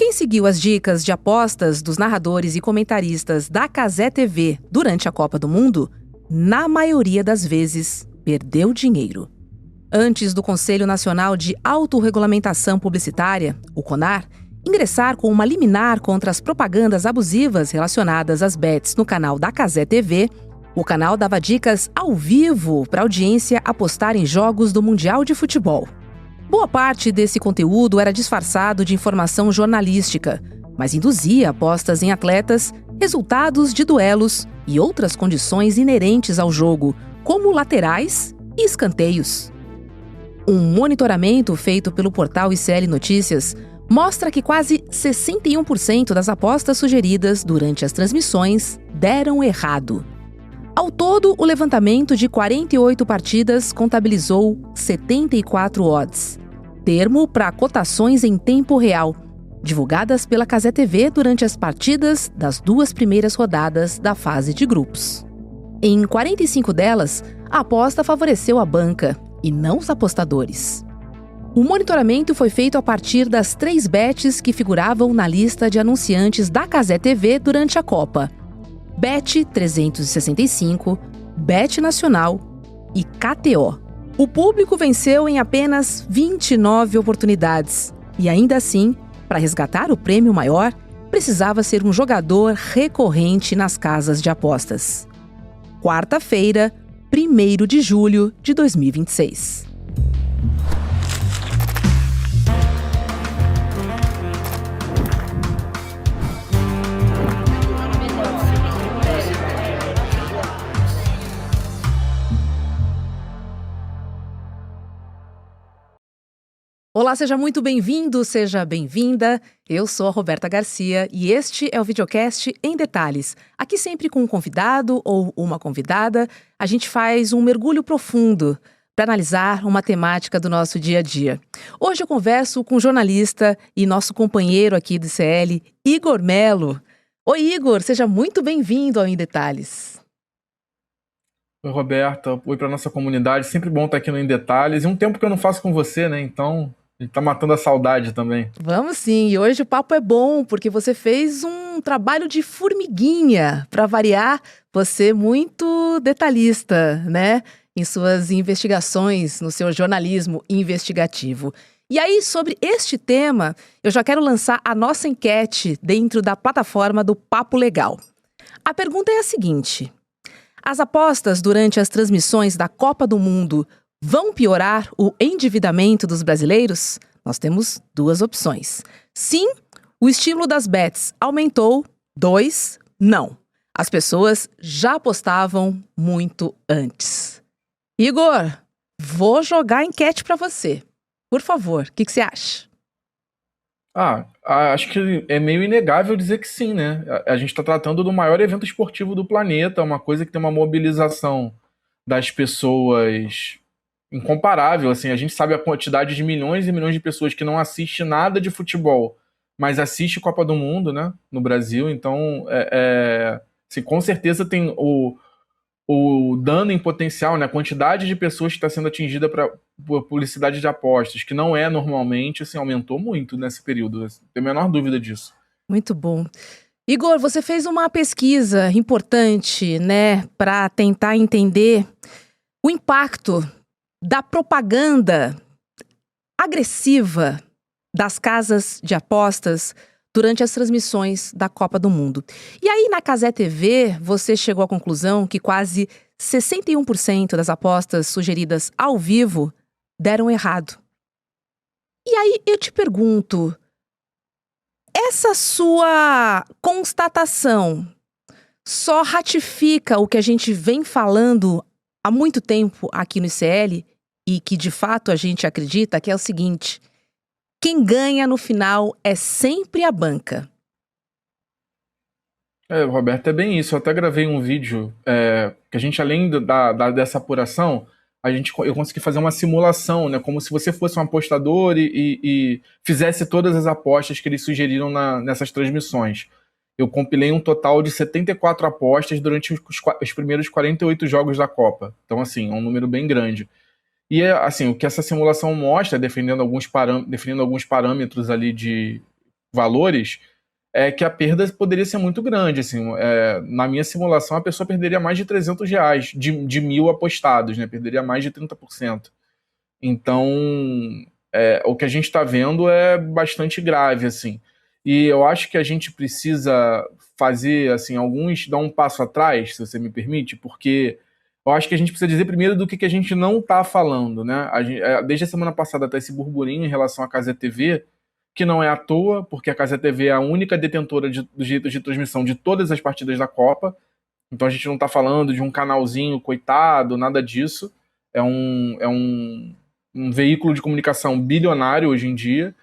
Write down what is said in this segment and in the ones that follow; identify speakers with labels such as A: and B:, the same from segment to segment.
A: Quem seguiu as dicas de apostas dos narradores e comentaristas da Cazé TV durante a Copa do Mundo, na maioria das vezes, perdeu dinheiro. Antes do Conselho Nacional de Autorregulamentação Publicitária, o CONAR, ingressar com uma liminar contra as propagandas abusivas relacionadas às bets no canal da Cazé TV, o canal dava dicas ao vivo para a audiência apostar em jogos do Mundial de Futebol. Boa parte desse conteúdo era disfarçado de informação jornalística, mas induzia apostas em atletas, resultados de duelos e outras condições inerentes ao jogo, como laterais e escanteios. Um monitoramento feito pelo portal ICL Notícias mostra que quase 61% das apostas sugeridas durante as transmissões deram errado. Ao todo, o levantamento de 48 partidas contabilizou 74 odds, termo para cotações em tempo real, divulgadas pela Cazé TV durante as partidas das 2 primeiras rodadas da fase de grupos. Em 45 delas, a aposta favoreceu a banca e não os apostadores. O monitoramento foi feito a partir das 3 bets que figuravam na lista de anunciantes da Cazé TV durante a Copa: Bet365, Bet Nacional e KTO. O público venceu em apenas 29 oportunidades e, ainda assim, para resgatar o prêmio maior, precisava ser um jogador recorrente nas casas de apostas. Quarta-feira, 1º de julho de 2026. Olá, seja muito bem-vindo, seja bem-vinda. Eu sou a Roberta Garcia e este é o videocast Em Detalhes. Aqui sempre com um convidado ou uma convidada, a gente faz um mergulho profundo para analisar uma temática do nosso dia a dia. Hoje eu converso com o jornalista e nosso companheiro aqui do ICL, Igor Melo. Oi, Igor, seja muito bem-vindo ao Em Detalhes.
B: Oi, Roberta. Oi para nossa comunidade. Sempre bom estar aqui no Em Detalhes. E um tempo que eu não faço com você, né? Então, a gente tá matando a saudade também.
A: Vamos sim. E hoje o papo é bom, porque você fez um trabalho de formiguinha. Para variar, você é muito detalhista, né? Em suas investigações, no seu jornalismo investigativo. E aí, sobre este tema, eu já quero lançar a nossa enquete dentro da plataforma do Papo Legal. A pergunta é a seguinte: as apostas durante as transmissões da Copa do Mundo vão piorar o endividamento dos brasileiros? Nós temos 2 opções. Sim, o estímulo das bets aumentou. 2, não. As pessoas já apostavam muito antes. Igor, vou jogar a enquete para você. Por favor, o que você acha?
B: Acho que é meio inegável dizer que sim, né? A gente está tratando do maior evento esportivo do planeta, uma coisa que tem uma mobilização das pessoas incomparável, assim. A gente sabe a quantidade de milhões e milhões de pessoas que não assistem nada de futebol, mas assiste Copa do Mundo, né, no Brasil. Então, assim, com certeza tem o dano em potencial, né, a quantidade de pessoas que está sendo atingida por publicidade de apostas, que não é normalmente, assim, aumentou muito nesse período. Não tenho a menor dúvida disso.
A: Muito bom. Igor, você fez uma pesquisa importante, né, para tentar entender o impacto da propaganda agressiva das casas de apostas durante as transmissões da Copa do Mundo. E aí, na Cazé TV, você chegou à conclusão que quase 61% das apostas sugeridas ao vivo deram errado. E aí, eu te pergunto, essa sua constatação só ratifica o que a gente vem falando há muito tempo aqui no ICL e que de fato a gente acredita, que é o seguinte: quem ganha no final é sempre a banca?
B: Roberto, é bem isso. Eu até gravei um vídeo que a gente, além dessa apuração, eu consegui fazer uma simulação, né, como se você fosse um apostador e fizesse todas as apostas que eles sugeriram nessas transmissões. Eu compilei um total de 74 apostas durante os primeiros 48 jogos da Copa. Então, assim, é um número bem grande. E, assim, o que essa simulação mostra, defendendo alguns parâmetros ali valores, é que a perda poderia ser muito grande. Assim, na minha simulação, a pessoa perderia mais de R$ 300 de 1.000 apostados, né? Perderia mais de 30%. Então, o que a gente está vendo é bastante grave, assim. E eu acho que a gente precisa fazer, assim, dar um passo atrás, se você me permite, porque eu acho que a gente precisa dizer primeiro do que a gente não está falando, né? Desde a semana passada está esse burburinho em relação à Cazé TV, que não é à toa, porque a Cazé TV é a única detentora dos direitos de transmissão de todas as partidas da Copa. Então a gente não está falando de um canalzinho coitado, nada disso. É um veículo de comunicação bilionário hoje em dia.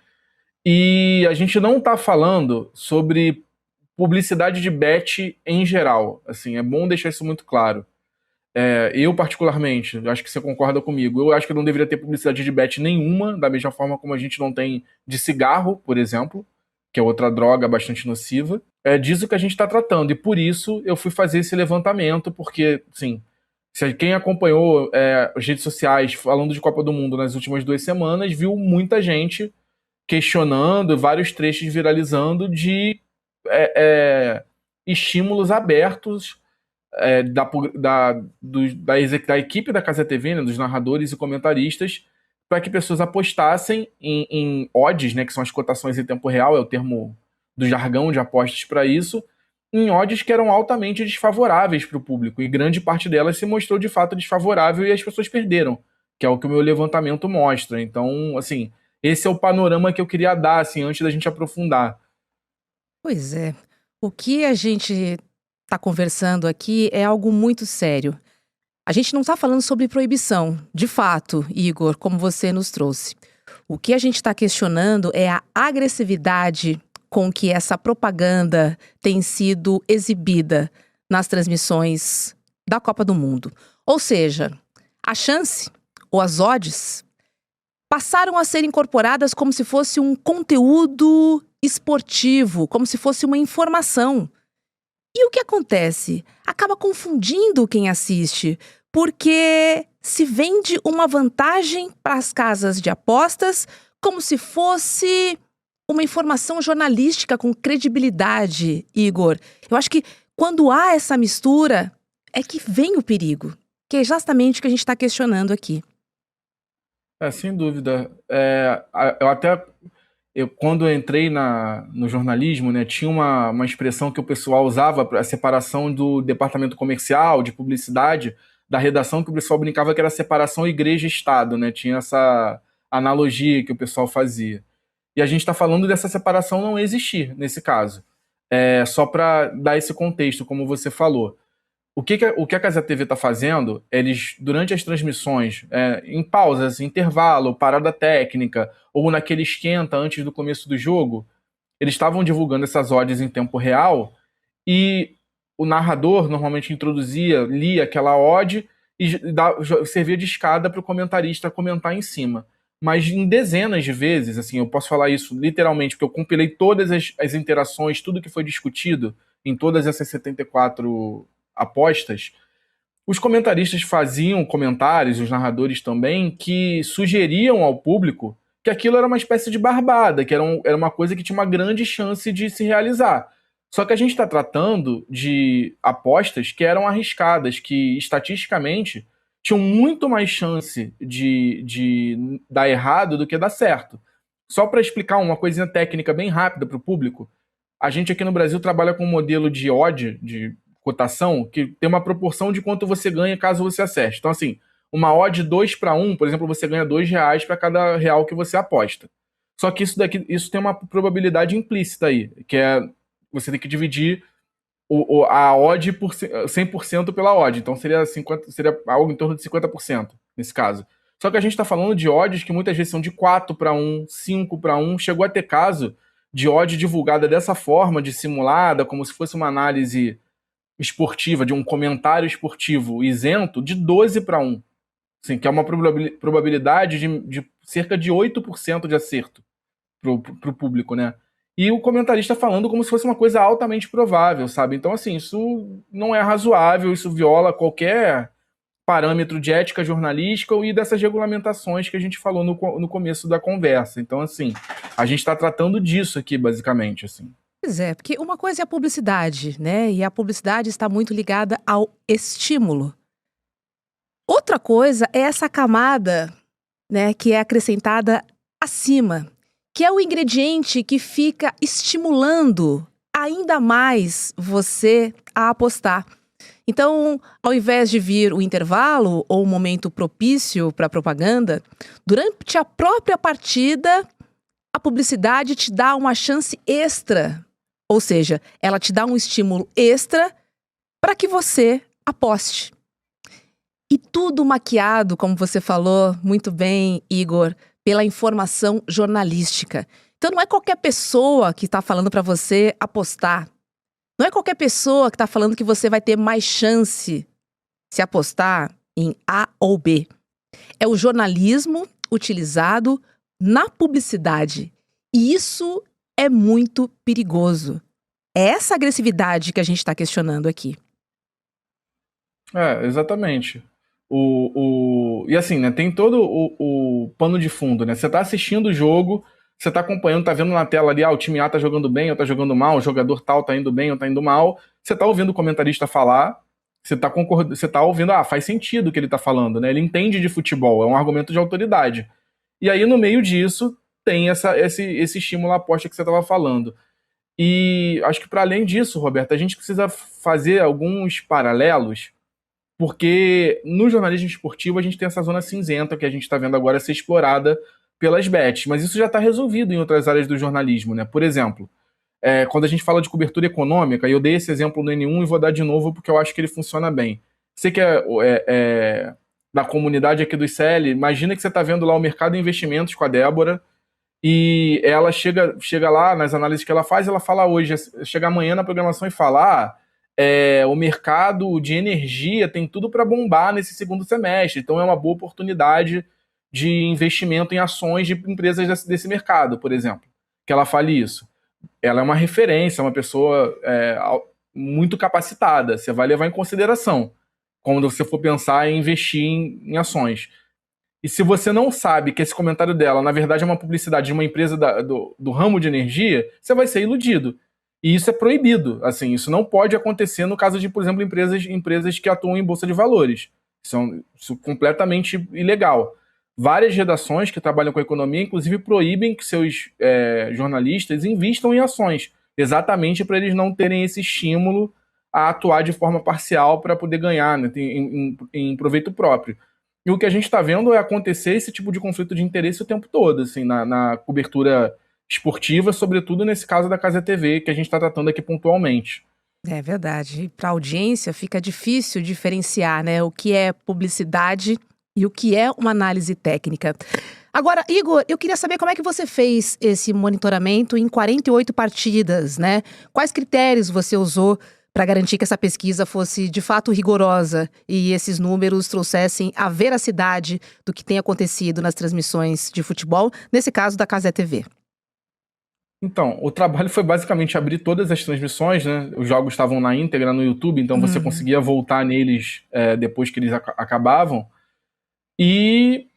B: E a gente não está falando sobre publicidade de bet em geral. Assim, é bom deixar isso muito claro. Eu, particularmente, acho que você concorda comigo, eu acho que não deveria ter publicidade de bet nenhuma, da mesma forma como a gente não tem de cigarro, por exemplo, que é outra droga bastante nociva. É disso que a gente está tratando, e por isso eu fui fazer esse levantamento, porque, sim, quem acompanhou as redes sociais falando de Copa do Mundo nas últimas 2 semanas, viu muita gente questionando, vários trechos viralizando de estímulos abertos da equipe da Cazé TV, né, dos narradores e comentaristas, para que pessoas apostassem em odds, né, que são as cotações em tempo real, é o termo do jargão de apostas para isso, em odds que eram altamente desfavoráveis para o público, e grande parte delas se mostrou de fato desfavorável e as pessoas perderam, que é o que o meu levantamento mostra. Então, assim, esse é o panorama que eu queria dar, assim, antes da gente aprofundar.
A: Pois é. O que a gente está conversando aqui é algo muito sério. A gente não está falando sobre proibição, de fato, Igor, como você nos trouxe. O que a gente está questionando é a agressividade com que essa propaganda tem sido exibida nas transmissões da Copa do Mundo. Ou seja, a chance, ou as odds, passaram a ser incorporadas como se fosse um conteúdo esportivo, como se fosse uma informação. E o que acontece? Acaba confundindo quem assiste, porque se vende uma vantagem para as casas de apostas como se fosse uma informação jornalística com credibilidade, Igor. Eu acho que quando há essa mistura, é que vem o perigo, que é exatamente o que a gente está questionando aqui.
B: Sem dúvida. Quando eu entrei no jornalismo, né, tinha uma expressão que o pessoal usava para a separação do departamento comercial, de publicidade, da redação, que o pessoal brincava que era a separação igreja-estado, né? Tinha essa analogia que o pessoal fazia. E a gente está falando dessa separação não existir nesse caso. Só para dar esse contexto, como você falou. O que a Cazé TV está fazendo, eles, durante as transmissões, em pausas, intervalo, parada técnica, ou naquele esquenta antes do começo do jogo, eles estavam divulgando essas odds em tempo real e o narrador normalmente lia aquela odd e servia de escada para o comentarista comentar em cima. Mas em dezenas de vezes, assim, eu posso falar isso literalmente, porque eu compilei todas as interações, tudo que foi discutido em todas essas 74 apostas, os comentaristas faziam comentários, os narradores também, que sugeriam ao público que aquilo era uma espécie de barbada, que era uma coisa que tinha uma grande chance de se realizar. Só que a gente está tratando de apostas que eram arriscadas, que estatisticamente tinham muito mais chance de dar errado do que dar certo. Só para explicar uma coisinha técnica bem rápida para o público, a gente aqui no Brasil trabalha com um modelo de odd, de cotação, que tem uma proporção de quanto você ganha caso você acerte. Então, assim, uma odd 2-1, por exemplo, você ganha R$ 2 para cada real que você aposta. Só que isso tem uma probabilidade implícita aí, que você tem que dividir a odd por 100% pela odd. Então seria algo em torno de 50% nesse caso. Só que a gente está falando de odds que muitas vezes são de 4-1, 5-1. Chegou a ter caso de odd divulgada dessa forma, dissimulada, como se fosse uma análise esportiva, de um comentário esportivo isento, de 12-1. Assim, que é uma probabilidade de cerca de 8% de acerto pro público, né? E o comentarista falando como se fosse uma coisa altamente provável, sabe? Então, assim, isso não é razoável, isso viola qualquer parâmetro de ética jornalística e dessas regulamentações que a gente falou no começo da conversa. Então, assim, a gente está tratando disso aqui, basicamente, assim.
A: Pois é, porque uma coisa é a publicidade, né? E a publicidade está muito ligada ao estímulo. Outra coisa é essa camada, né, que é acrescentada acima, que é o ingrediente que fica estimulando ainda mais você a apostar. Então, ao invés de vir o intervalo ou o momento propício para a propaganda, durante a própria partida, a publicidade te dá uma chance extra. Ou seja, ela te dá um estímulo extra para que você aposte. E tudo maquiado, como você falou muito bem, Igor, pela informação jornalística. Então não é qualquer pessoa que está falando para você apostar. Não é qualquer pessoa que está falando que você vai ter mais chance se apostar em A ou B. É o jornalismo utilizado na publicidade. E isso é muito perigoso. É essa agressividade que a gente está questionando aqui.
B: Exatamente. E assim, né, tem todo o pano de fundo, né? Você tá assistindo o jogo, você tá acompanhando, tá vendo na tela ali, o time A tá jogando bem ou tá jogando mal, o jogador tal tá indo bem ou tá indo mal. Você tá ouvindo o comentarista falar, você tá ouvindo, faz sentido o que ele tá falando, né? Ele entende de futebol, é um argumento de autoridade. E aí, no meio disso, tem esse estímulo à aposta que você tava falando. E acho que para além disso, Roberto, a gente precisa fazer alguns paralelos, porque no jornalismo esportivo a gente tem essa zona cinzenta que a gente está vendo agora ser explorada pelas bets, mas isso já está resolvido em outras áreas do jornalismo, né? Por exemplo, quando a gente fala de cobertura econômica, e eu dei esse exemplo no N1 e vou dar de novo porque eu acho que ele funciona bem. Você que é da comunidade aqui do ICL, imagina que você está vendo lá o mercado de investimentos com a Débora, e ela chega lá nas análises que ela faz, ela fala hoje, chega amanhã na programação e fala: o mercado de energia tem tudo para bombar nesse segundo semestre, então é uma boa oportunidade de investimento em ações de empresas desse mercado, por exemplo. Que ela fale isso. Ela é uma referência, uma pessoa muito capacitada, você vai levar em consideração quando você for pensar em investir em ações. E se você não sabe que esse comentário dela, na verdade, é uma publicidade de uma empresa do ramo de energia, você vai ser iludido. E isso é proibido. Assim, isso não pode acontecer no caso de, por exemplo, empresas que atuam em bolsa de valores. Isso é completamente ilegal. Várias redações que trabalham com economia, inclusive, proíbem que seus jornalistas invistam em ações, exatamente para eles não terem esse estímulo a atuar de forma parcial para poder ganhar, né, em proveito próprio. E o que a gente está vendo é acontecer esse tipo de conflito de interesse o tempo todo, assim, na cobertura esportiva, sobretudo nesse caso da Casa TV, que a gente está tratando aqui pontualmente.
A: É verdade. Para a audiência fica difícil diferenciar, né, o que é publicidade e o que é uma análise técnica. Agora, Igor, eu queria saber como é que você fez esse monitoramento em 48 partidas, né? Quais critérios você usou para garantir que essa pesquisa fosse de fato rigorosa e esses números trouxessem a veracidade do que tem acontecido nas transmissões de futebol, nesse caso da Cazé TV?
B: Então, o trabalho foi basicamente abrir todas as transmissões, né? Os jogos estavam na íntegra no YouTube, então você conseguia voltar neles depois que eles acabavam e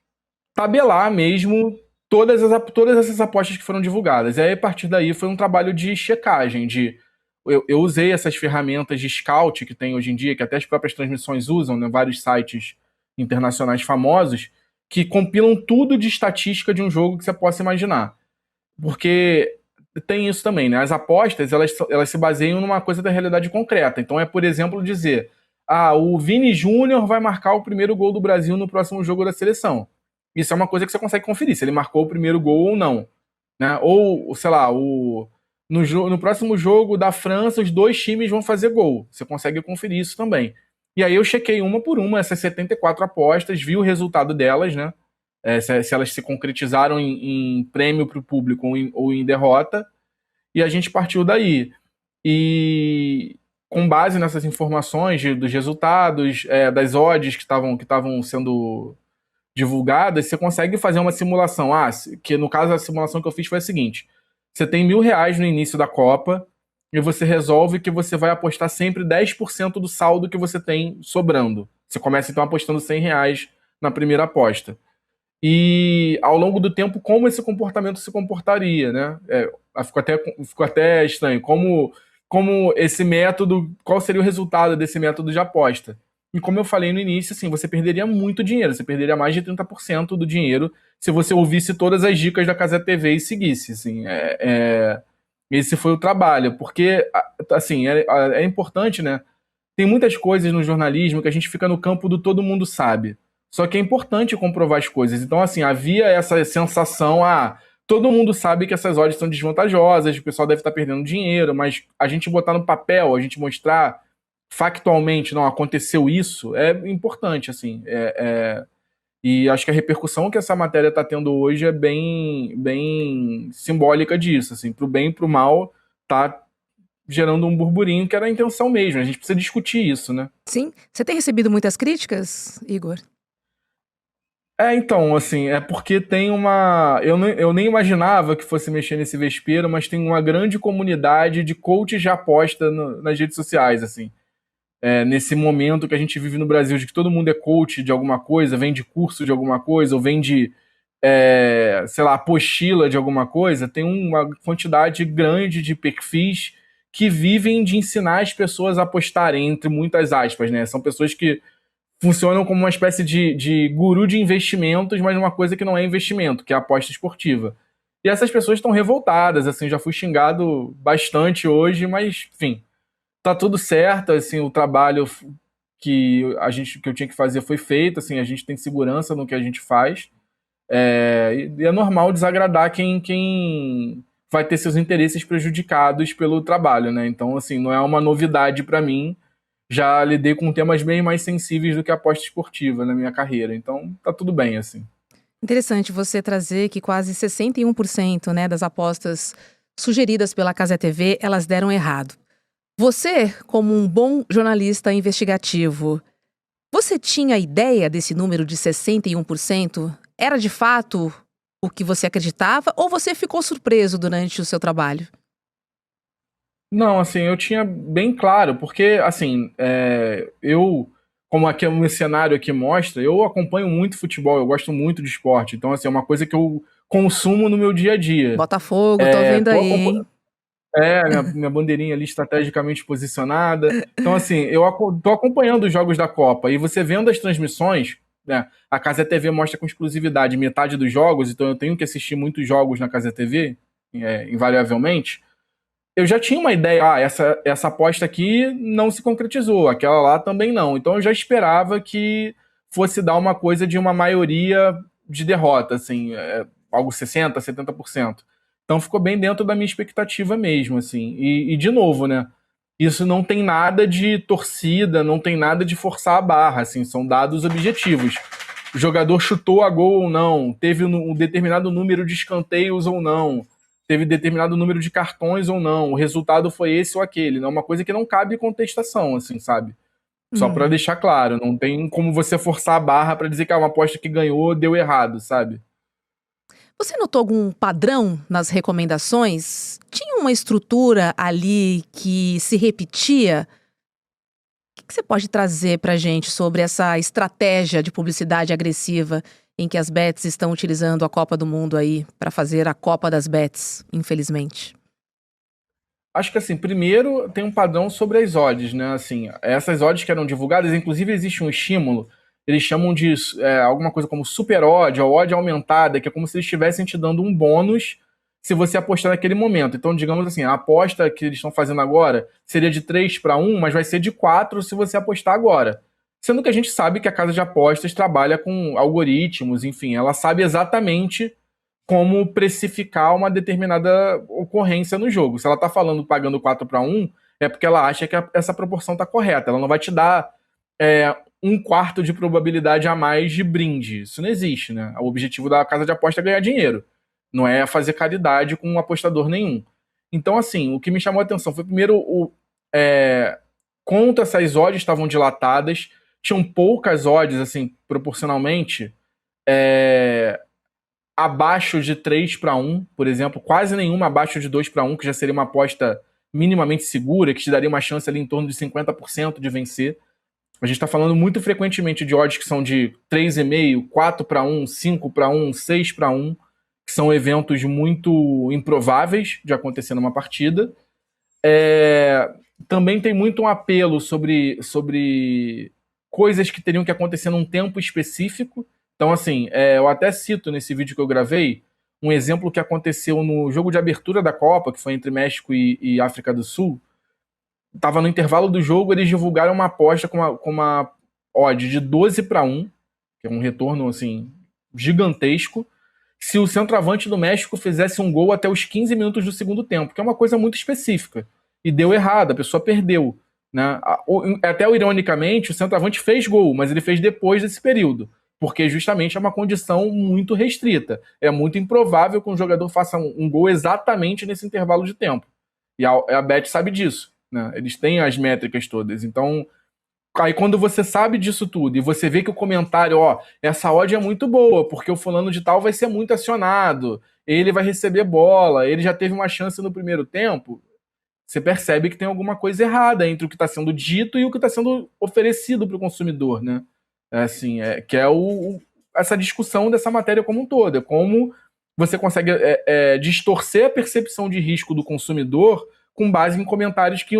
B: tabelar mesmo todas essas apostas que foram divulgadas. E aí, a partir daí, foi um trabalho de checagem, eu usei essas ferramentas de scout que tem hoje em dia, que até as próprias transmissões usam, né, vários sites internacionais famosos, que compilam tudo de estatística de um jogo que você possa imaginar. Porque tem isso também, né? As apostas, elas se baseiam numa coisa da realidade concreta. Então por exemplo, dizer: o Vini Júnior vai marcar o primeiro gol do Brasil no próximo jogo da seleção. Isso é uma coisa que você consegue conferir, se ele marcou o primeiro gol ou não. Né? Ou, sei lá, no próximo jogo da França, os dois times vão fazer gol. Você consegue conferir isso também. E aí eu chequei uma por uma essas 74 apostas, vi o resultado delas, né? Se elas se concretizaram em prêmio para o público ou em derrota. E a gente partiu daí. E com base nessas informações dos resultados, das odds que estavam sendo divulgadas, você consegue fazer uma simulação. Que no caso a simulação que eu fiz foi a seguinte: você tem R$1.000 no início da Copa e você resolve que você vai apostar sempre 10% do saldo que você tem sobrando. Você começa, então, apostando R$ 100 na primeira aposta. E, ao longo do tempo, como esse comportamento se comportaria, né? Ficou até estranho. Como esse método, qual seria o resultado desse método de aposta? E como eu falei no início, assim, você perderia muito dinheiro, você perderia mais de 30% do dinheiro se você ouvisse todas as dicas da Cazé TV e seguisse, assim, esse foi o trabalho, porque, assim, é importante, né, tem muitas coisas no jornalismo que a gente fica no campo do todo mundo sabe, só que é importante comprovar as coisas, então, assim, havia essa sensação, todo mundo sabe que essas odds são desvantajosas, o pessoal deve estar perdendo dinheiro, mas a gente botar no papel, a gente mostrar factualmente, não, aconteceu isso, é importante, assim, e acho que a repercussão que essa matéria está tendo hoje é bem, bem simbólica disso, assim, pro bem e pro mal, tá gerando um burburinho que era a intenção mesmo, a gente precisa discutir isso, né?
A: Sim. Você tem recebido muitas críticas, Igor?
B: Então, assim, é porque tem eu nem imaginava que fosse mexer nesse vespeiro, mas tem uma grande comunidade de coaches de aposta nas redes sociais, assim. Nesse momento que a gente vive no Brasil, de que todo mundo é coach de alguma coisa, vende curso de alguma coisa, ou vende, sei lá, apostila de alguma coisa, tem uma quantidade grande de perfis que vivem de ensinar as pessoas a apostarem, entre muitas aspas, né? São pessoas que funcionam como uma espécie de guru de investimentos, mas uma coisa que não é investimento, que é aposta esportiva. E essas pessoas estão revoltadas, assim, já fui xingado bastante hoje, mas, enfim, tá tudo certo, assim, o trabalho que eu tinha que fazer foi feito, assim, a gente tem segurança no que a gente faz, e é normal desagradar quem vai ter seus interesses prejudicados pelo trabalho, né? Então, assim, não é uma novidade para mim, já lidei com temas bem mais sensíveis do que a aposta esportiva na minha carreira, então tá tudo bem, assim.
A: Interessante você trazer que quase 61%, né, das apostas sugeridas pela Cazé TV, elas deram errado. Você, como um bom jornalista investigativo, você tinha ideia desse número de 61%? Era de fato o que você acreditava ou você ficou surpreso durante o seu trabalho?
B: Não, assim, eu tinha bem claro, porque, assim, como aqui o meu cenário aqui mostra, eu acompanho muito futebol, eu gosto muito de esporte, então, assim, é uma coisa que eu consumo no meu dia a dia.
A: Botafogo, tô vendo
B: Tô
A: aí, hein?
B: minha bandeirinha ali estrategicamente posicionada. Então, assim, tô acompanhando os jogos da Copa, e você vendo as transmissões, né, a Cazé TV mostra com exclusividade metade dos jogos, então eu tenho que assistir muitos jogos na Cazé TV, invariavelmente. Eu já tinha uma ideia, essa aposta aqui não se concretizou, aquela lá também não. Então eu já esperava que fosse dar uma coisa de uma maioria de derrota, assim, algo 60%, 70%. Então ficou bem dentro da minha expectativa mesmo, assim. E de novo, né? Isso não tem nada de torcida, não tem nada de forçar a barra, assim, são dados objetivos. O jogador chutou a gol ou não, teve um determinado número de escanteios ou não, teve determinado número de cartões ou não, o resultado foi esse ou aquele, não é uma coisa que não cabe contestação, assim, sabe? Só pra deixar claro, não tem como você forçar a barra pra dizer que uma aposta que ganhou deu errado, sabe?
A: Você notou algum padrão nas recomendações? Tinha uma estrutura ali que se repetia? O que você pode trazer pra gente sobre essa estratégia de publicidade agressiva em que as bets estão utilizando a Copa do Mundo aí para fazer a Copa das Bets, infelizmente?
B: Acho que, assim, primeiro tem um padrão sobre as odds, né? Assim, essas odds que eram divulgadas, inclusive existe um estímulo, eles chamam de alguma coisa como super odd ou odd aumentada, que é como se eles estivessem te dando um bônus se você apostar naquele momento. Então, digamos assim, a aposta que eles estão fazendo agora seria de 3-1, mas vai ser de 4 se você apostar agora. Sendo que a gente sabe que a casa de apostas trabalha com algoritmos, enfim, ela sabe exatamente como precificar uma determinada ocorrência no jogo. Se ela está falando pagando 4-1, é porque ela acha que essa proporção está correta. Ela não vai te dar 1/4 de probabilidade a mais de brinde. Isso não existe, né? O objetivo da casa de aposta é ganhar dinheiro. Não é fazer caridade com um apostador nenhum. Então, assim, o que me chamou a atenção foi, primeiro, quanto essas odds estavam dilatadas. Tinham poucas odds, assim, proporcionalmente, abaixo de 3-1, por exemplo, quase nenhuma abaixo de 2-1, que já seria uma aposta minimamente segura, que te daria uma chance ali em torno de 50% de vencer. A gente está falando muito frequentemente de odds que são de 3,5, 4-1, 5-1, 6-1, que são eventos muito improváveis de acontecer numa partida. Também tem muito um apelo sobre coisas que teriam que acontecer num tempo específico. Então, assim, eu até cito nesse vídeo que eu gravei um exemplo que aconteceu no jogo de abertura da Copa, que foi entre México e África do Sul. Tava no intervalo do jogo, eles divulgaram uma aposta com uma odd de 12-1, que é um retorno assim gigantesco, se o centroavante do México fizesse um gol até os 15 minutos do segundo tempo, que é uma coisa muito específica. E deu errado, a pessoa perdeu. Né? Até ironicamente, o centroavante fez gol, mas ele fez depois desse período, porque justamente é uma condição muito restrita. É muito improvável que um jogador faça um gol exatamente nesse intervalo de tempo. E a Bet sabe disso. Né? Eles têm as métricas todas. Então, aí quando você sabe disso tudo e você vê que o comentário, essa odd é muito boa, porque o fulano de tal vai ser muito acionado, ele vai receber bola, ele já teve uma chance no primeiro tempo, você percebe que tem alguma coisa errada entre o que está sendo dito e o que está sendo oferecido para o consumidor, né? Essa discussão dessa matéria como um todo. É como você consegue distorcer a percepção de risco do consumidor com base em comentários que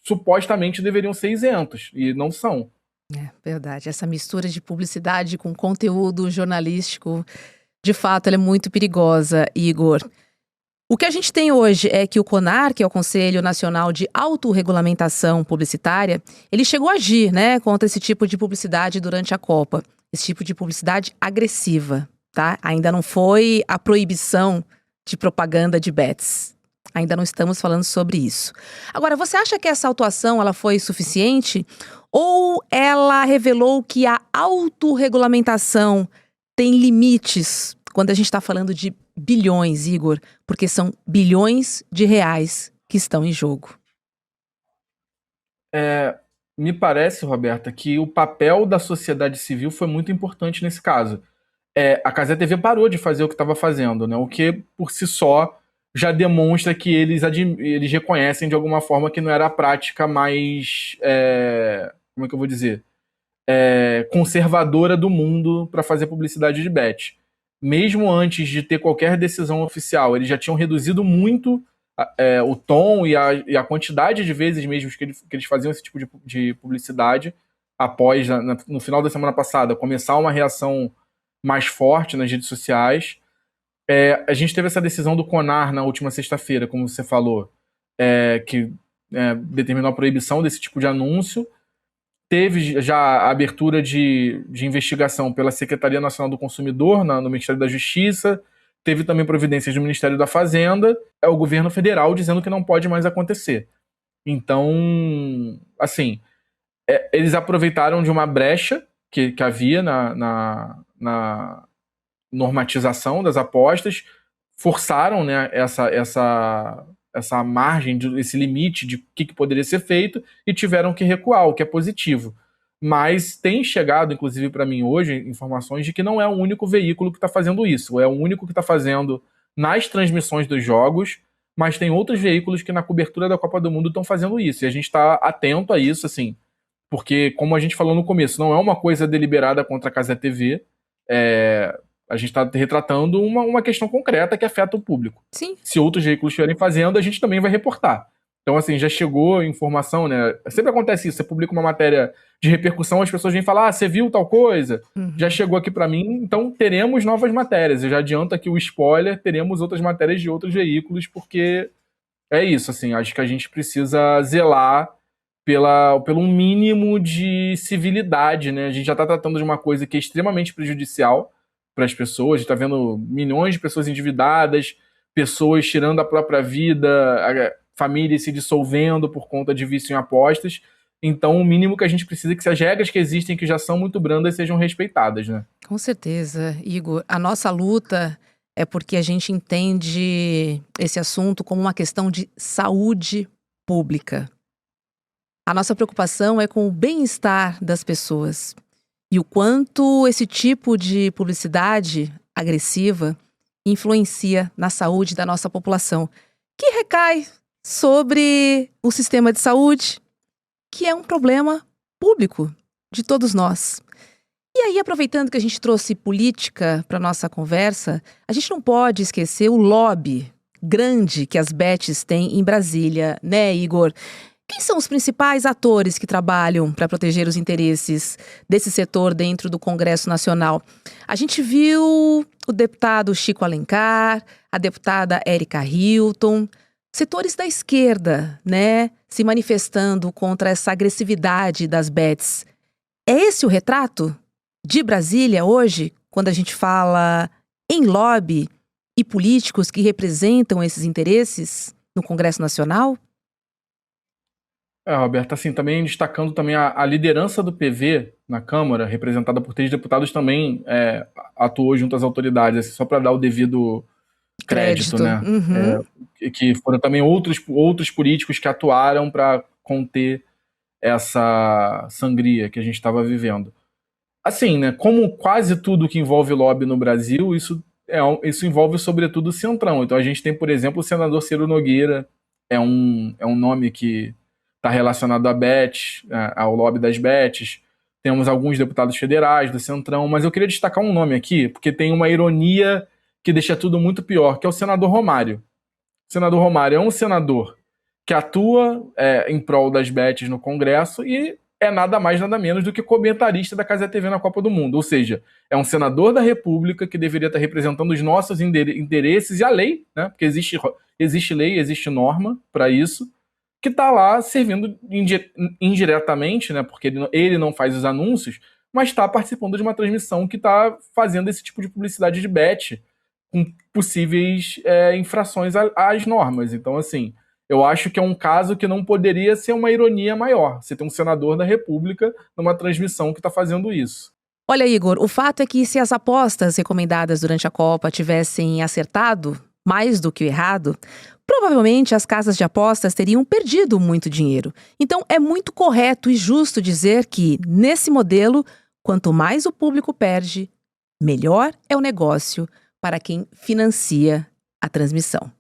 B: supostamente deveriam ser isentos, e não são.
A: É verdade, essa mistura de publicidade com conteúdo jornalístico, de fato, ela é muito perigosa, Igor. O que a gente tem hoje é que o CONAR, que é o Conselho Nacional de Autorregulamentação Publicitária, ele chegou a agir, né, contra esse tipo de publicidade durante a Copa. Esse tipo de publicidade agressiva, tá? Ainda não foi a proibição de propaganda de bets. Ainda não estamos falando sobre isso. Agora, você acha que essa autuação ela foi suficiente? Ou ela revelou que a autorregulamentação tem limites quando a gente está falando de bilhões, Igor? Porque são bilhões de reais que estão em jogo.
B: Me parece, Roberta, que o papel da sociedade civil foi muito importante nesse caso. A Cazé TV parou de fazer o que estava fazendo, né? O que, por si só, já demonstra que eles reconhecem de alguma forma que não era a prática mais, como é que eu vou dizer, conservadora do mundo para fazer publicidade de bet. Mesmo antes de ter qualquer decisão oficial, eles já tinham reduzido muito o tom e a quantidade de vezes mesmo que eles faziam esse tipo de publicidade após, no final da semana passada, começar uma reação mais forte nas redes sociais. A gente teve essa decisão do CONAR na última sexta-feira, como você falou, que determinou a proibição desse tipo de anúncio. Teve já a abertura de investigação pela Secretaria Nacional do Consumidor no Ministério da Justiça. Teve também providências do Ministério da Fazenda. É o governo federal dizendo que não pode mais acontecer. Então, assim, eles aproveitaram de uma brecha que havia na normatização das apostas, forçaram, né, essa margem, esse limite de o que poderia ser feito e tiveram que recuar, o que é positivo. Mas tem chegado, inclusive para mim hoje, informações de que não é o único veículo que está fazendo isso, é o único que está fazendo nas transmissões dos jogos, mas tem outros veículos que na cobertura da Copa do Mundo estão fazendo isso, e a gente está atento a isso, assim, porque, como a gente falou no começo, não é uma coisa deliberada contra a Cazé TV, a gente está retratando uma questão concreta que afeta o público.
A: Sim.
B: Se outros veículos estiverem fazendo, a gente também vai reportar. Então, assim, já chegou informação, né? Sempre acontece isso, você publica uma matéria de repercussão, as pessoas vêm falar, você viu tal coisa? Uhum. Já chegou aqui para mim, então teremos novas matérias. Eu já adianto aqui o spoiler, teremos outras matérias de outros veículos, porque é isso, assim, acho que a gente precisa zelar pelo mínimo de civilidade, né? A gente já está tratando de uma coisa que é extremamente prejudicial para as pessoas, a gente está vendo milhões de pessoas endividadas, pessoas tirando a própria vida, famílias se dissolvendo por conta de vício em apostas. Então, o mínimo que a gente precisa é que as regras que existem, que já são muito brandas, sejam respeitadas, né?
A: Com certeza, Igor. A nossa luta é porque a gente entende esse assunto como uma questão de saúde pública. A nossa preocupação é com o bem-estar das pessoas. E o quanto esse tipo de publicidade agressiva influencia na saúde da nossa população, que recai sobre o sistema de saúde, que é um problema público. de todos nós. E aí, aproveitando que a gente trouxe política para nossa conversa, a gente não pode esquecer o lobby grande que as bets têm em Brasília, né, Igor? Quem são os principais atores que trabalham para proteger os interesses desse setor dentro do Congresso Nacional? A gente viu o deputado Chico Alencar, a deputada Érica Hilton, setores da esquerda, né, se manifestando contra essa agressividade das bets. É esse o retrato de Brasília hoje, quando a gente fala em lobby e políticos que representam esses interesses no Congresso Nacional?
B: Roberta, assim, também destacando também a liderança do PV na Câmara, representada por 3 deputados, também atuou junto às autoridades, assim, só para dar o devido crédito, né?
A: Uhum.
B: Que foram também outros políticos que atuaram para conter essa sangria que a gente estava vivendo. Assim, né, como quase tudo que envolve lobby no Brasil, isso envolve sobretudo o Centrão. Então a gente tem, por exemplo, o senador Ciro Nogueira, é um nome que está relacionado à bet, ao lobby das bets. Temos alguns deputados federais do Centrão, mas eu queria destacar um nome aqui, porque tem uma ironia que deixa tudo muito pior, que é o senador Romário. O senador Romário é um senador que atua em prol das bets no Congresso e é nada mais, nada menos do que comentarista da Cazé TV na Copa do Mundo. Ou seja, é um senador da República que deveria estar representando os nossos interesses e a lei, né? Porque existe lei, existe norma para isso, que está lá servindo indiretamente, né? Porque ele não faz os anúncios, mas está participando de uma transmissão que está fazendo esse tipo de publicidade de bet com possíveis infrações às normas. Então, assim, eu acho que é um caso que não poderia ser uma ironia maior. Você tem um senador da República numa transmissão que está fazendo isso.
A: Olha, Igor, o fato é que se as apostas recomendadas durante a Copa tivessem acertado mais do que o errado, provavelmente as casas de apostas teriam perdido muito dinheiro. Então, é muito correto e justo dizer que, nesse modelo, quanto mais o público perde, melhor é o negócio para quem financia a transmissão.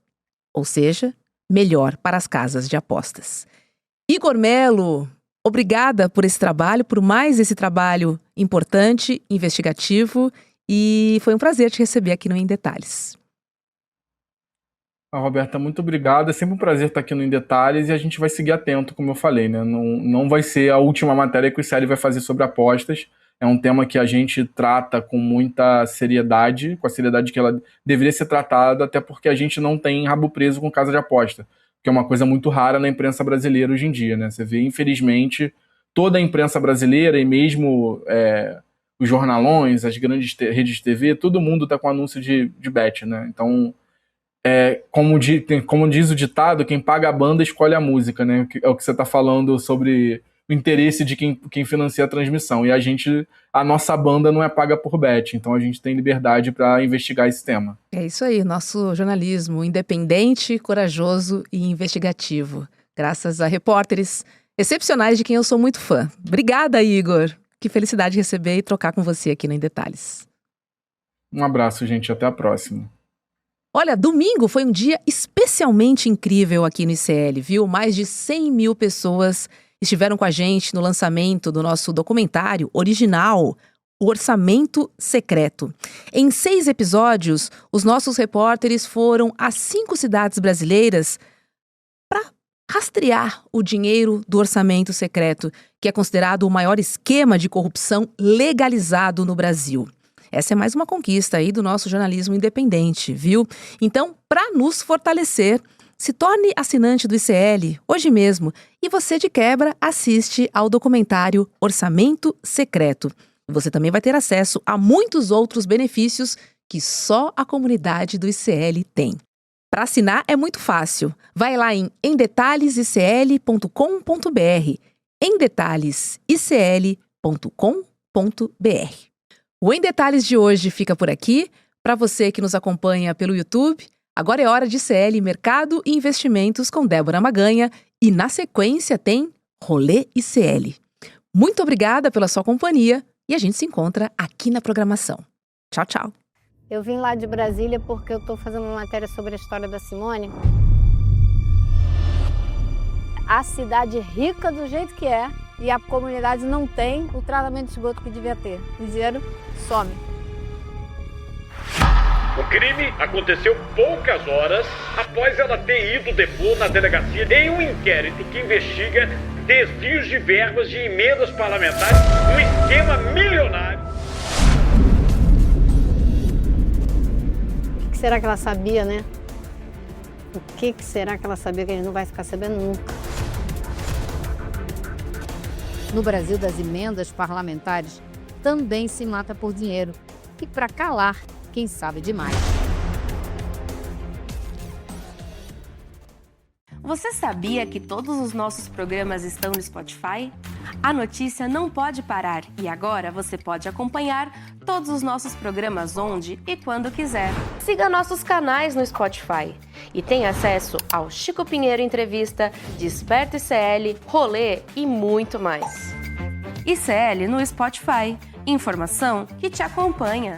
A: Ou seja, melhor para as casas de apostas. Igor Melo, obrigada por esse trabalho, por mais esse trabalho importante, investigativo, e foi um prazer te receber aqui no Em Detalhes.
B: Roberta, muito obrigado. É sempre um prazer estar aqui no Em Detalhes e a gente vai seguir atento, como eu falei, né? Não vai ser a última matéria que o ICL vai fazer sobre apostas. É um tema que a gente trata com muita seriedade, com a seriedade que ela deveria ser tratada, até porque a gente não tem rabo preso com casa de aposta, que é uma coisa muito rara na imprensa brasileira hoje em dia, né? Você vê, infelizmente, toda a imprensa brasileira e mesmo os jornalões, as grandes redes de TV, todo mundo está com anúncio de bet, né? Então, como diz o ditado, quem paga a banda escolhe a música, né? É o que você está falando sobre o interesse de quem financia a transmissão. E a nossa banda não é paga por bet, então a gente tem liberdade para investigar esse tema.
A: É isso aí, nosso jornalismo independente, corajoso e investigativo. Graças a repórteres excepcionais de quem eu sou muito fã. Obrigada, Igor. Que felicidade receber e trocar com você aqui no Em Detalhes.
B: Um abraço, gente. Até a próxima.
A: Olha, domingo foi um dia especialmente incrível aqui no ICL, viu? Mais de 100 mil pessoas estiveram com a gente no lançamento do nosso documentário original, O Orçamento Secreto. Em 6 episódios, os nossos repórteres foram a 5 cidades brasileiras para rastrear o dinheiro do orçamento secreto, que é considerado o maior esquema de corrupção legalizado no Brasil. Essa é mais uma conquista aí do nosso jornalismo independente, viu? Então, para nos fortalecer, se torne assinante do ICL hoje mesmo e você, de quebra, assiste ao documentário Orçamento Secreto. Você também vai ter acesso a muitos outros benefícios que só a comunidade do ICL tem. Para assinar é muito fácil. Vai lá em emdetalhesicl.com.br, emdetalhesicl.com.br. O Em Detalhes de hoje fica por aqui. Para você que nos acompanha pelo YouTube, agora é hora de ICL, Mercado e Investimentos com Débora Maganha e, na sequência, tem Rolê ICL. Muito obrigada pela sua companhia e a gente se encontra aqui na programação. Tchau, tchau.
C: Eu vim lá de Brasília porque eu estou fazendo uma matéria sobre a história da Simone. A cidade rica do jeito que é, e a comunidade não tem o tratamento de esgoto que devia ter. O dinheiro some.
D: O crime aconteceu poucas horas após ela ter ido depor na delegacia em um inquérito que investiga desvios de verbas de emendas parlamentares, um esquema milionário.
C: O que será que ela sabia, né? O que será que ela sabia que a gente não vai ficar sabendo nunca?
E: No Brasil das emendas parlamentares, também se mata por dinheiro. E para calar quem sabe demais.
F: Você sabia que todos os nossos programas estão no Spotify? A notícia não pode parar e agora você pode acompanhar todos os nossos programas onde e quando quiser. Siga nossos canais no Spotify e tenha acesso ao Chico Pinheiro Entrevista, Desperta ICL, Rolê e muito mais. ICL no Spotify. Informação que te acompanha.